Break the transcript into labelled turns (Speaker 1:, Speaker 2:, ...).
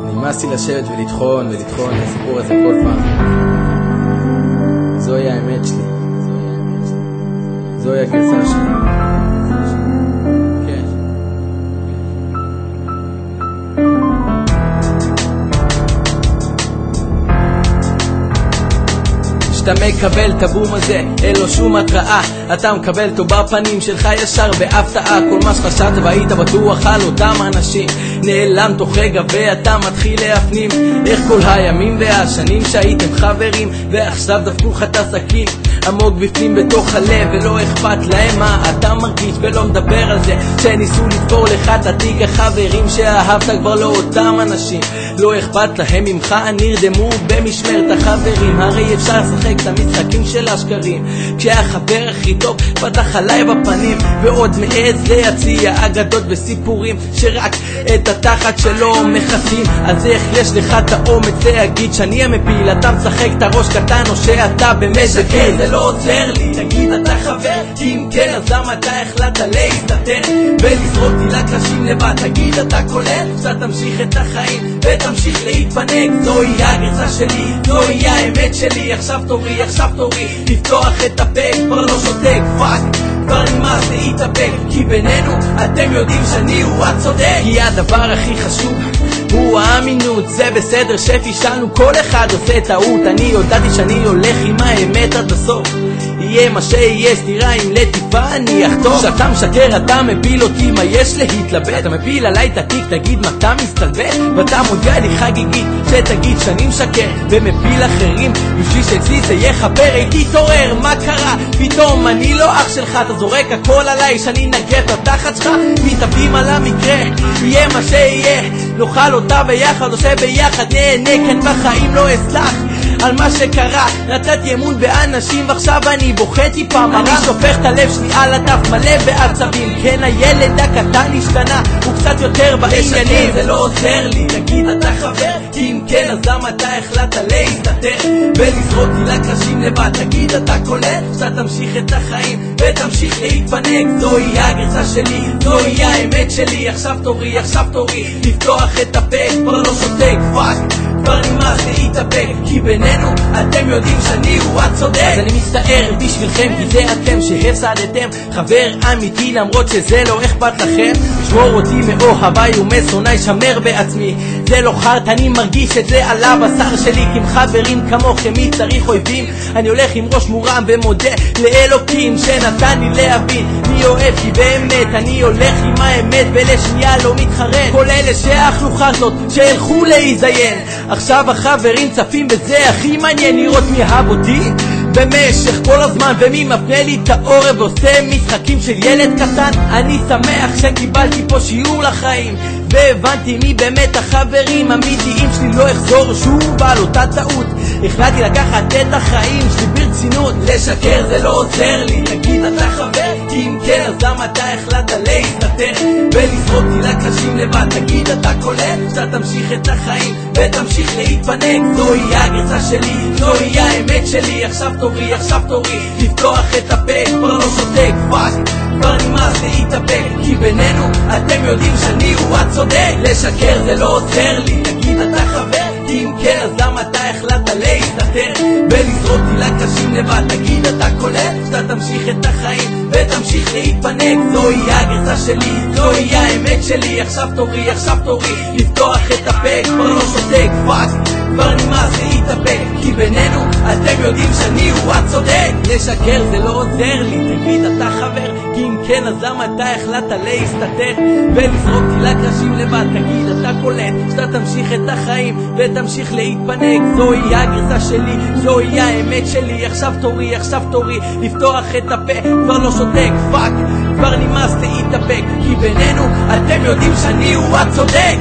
Speaker 1: נמאס לי לשבת ולטחון את הסיפור הזה כל פעם. זוהי האמת שלי, זוהי הגרסה שלי. כן. אתה מקבל את הבום הזה, אין לו שום התראה. אתה מקבל אותו בפנים שלך ישר בהפתעה. כל מה שחשבת והיית בטוח על אותם אנשים נעלם תוך רגע ואתה מתחיל להפנים איך כל הימים והשנים שהייתם חברים ועכשיו דפקו לך את הסכין עמוק בפנים בתוך הלב ולא אכפת להם מה אתה מרגיש ולא מדבר על זה שניסו לתפור לך את התיק. החברים שאהבת כבר לא אותם אנשים, לא אכפת להם ממך, נרדמו במשמרת החברים. הרי אפשר לשחק את המשחקים של השקרים כשהחבר הכי טוב פתח עליי בפנים ועוד מעז להציע אגדות וסיפורים שרק את התחת שלו מכסים. אז איך יש לך את האומץ להגיד שאני המפיל? אתה משחק את הראש קטן או שאתה באמת זקן? זה לא עוזר לי, תגיד אתה חבר, כי אם כן אז למה אתה החלטת להסתתר ולזרוק אותי לקרשים לבד? תגיד אתה כולל שאתה תמשיך את החיים ותמשיך להתפנק. זוהי הגרסה שלי, זוהי האמת שלי. עכשיו תורי לפתוח את הפה, כבר לא שותק, פאק כבר נמאס להתאפק, כי בינינו אתם יודעים שאני הוא הצודק. כי הדבר הכי חשוב הוא האמינות. זה בסדר שפישלנו, כל אחד עושה טעות. אני יודעתי שאני הולך עם האמת עד הסוף, יהיה מה שיהיה, סתירה עם לטיפה אני אחתוך. כשאתה משקר אתה מפיל אותי, מה יש להתלבט? אתה מפיל עליי את התיק, תגיד מה אתה מסתלבט? ואתה מודיע לי חגיגית שתגיד שאני משקר ומפיל אחרים בשביל שאצלי זה יהיה חבר. הייתי תורר, מה קרה? פתאום אני לא אח שלך, אתה זורק הכל עליי שאני נגע את התחת שלך. מתאבים על המקרה, יהיה מה שיהיה, נאכל אותה ביחד או שביחד נהנה. כן בחיים לא אסלח על מה שקרה, נתתי אמון באנשים ועכשיו אני בוכה טיפה. אני שופך את הלב שלי על הדף מלא בעצבים. כן הילד הקטן השתנה, הוא קצת יותר בעניינים. זה לא עוזר לי, תגיד אתה חבר, כי אם כן אז למה אתה החלטת להסתתר ולזרוק אותי לקרשים לבד? תגיד אתה כולל שאתה תמשיך את החיים ותמשיך להתפנק. זוהי הגרסה שלי, זוהי האמת שלי. עכשיו תורי לפתוח את הפה, כבר לא שותק, פאק כבר נמאס להתאפק, כי בינינו אתם יודעים שאני הוא הצודק. אז אני מצטער בשבילכם, כי זה אתם שהפסדתם חבר אמיתי למרות שזה לא אכפת לכם. שמור אותי מאוהביי ומשונאי, שמר בעצמי, זה לא חרט, אני מרגיש את זה על הבשר שלי. כי עם חברים כמוכם מי צריך אויבים? אני הולך עם ראש מורם ומודה לאלוקים שנתן לי להבין מי אוהב, כי באמת אני הולך עם האמת ולשנייה לא מתחרט. כל אלה שאכלו חרטות שהלכו להיזיין, עכשיו החברים צפים בזה, הכי מעניין לראות מי אהב אותי במשך כל הזמן ומי מפנה לי את העורב ועושה משחקים של ילד קטן. אני שמח שקיבלתי פה שיעור לחיים והבנתי מי באמת החברים אמיתיים שלי. לא אחזור שוב על אותה טעות, החלטתי לקחת את החיים שלי ברצינות. לשקר זה לא עוזר לי, תגיד אתה חבר, כי אם כן אז למה אתה החלטת להסתתר ולזרוק אותי לקרשים לבד? תגיד אתה כולל שאתה תמשיך את החיים ותמשיך להתפנק. זוהי הגרסה שלי, זוהי האמת שלי. עכשיו תורי לפתוח את הפה, כבר לא שותק, פאק כבר נמאס להתאפק, כי בינינו אתם יודעים שאני הוא הצודק. לשקר זה לא עוזר לי, תגיד אתה חבר, כי אם כן אז למה אתה החלטת להסתתר ולזרוק אותי לקרשים לבד? תגיד אתה כולל שאתה תמשיך את החיים ותמשיך להתפנק. זוהי הגרסה שלי, זוהי האמת שלי. עכשיו תורי לפתוח את הפה, כבר לא שותק, פאק כבר נמאס להתאפק, כי בינינו אתם יודעים שאני הוא הצודק. לשקר זה לא עוזר לי, תגיד אתה חבר, כי אם כן אז למה אתה החלטת להסתתר ולזרוק אותי לקרשים לבד? תגיד אתה קולט שאתה תמשיך את החיים ותמשיך להתפנק. זוהי הגרסה שלי, זוהי האמת שלי. עכשיו תורי לפתוח את הפה, כבר לא שותק, פאק כבר נמאס להתאפק, כי בינינו אתם יודעים שאני הוא הצודק.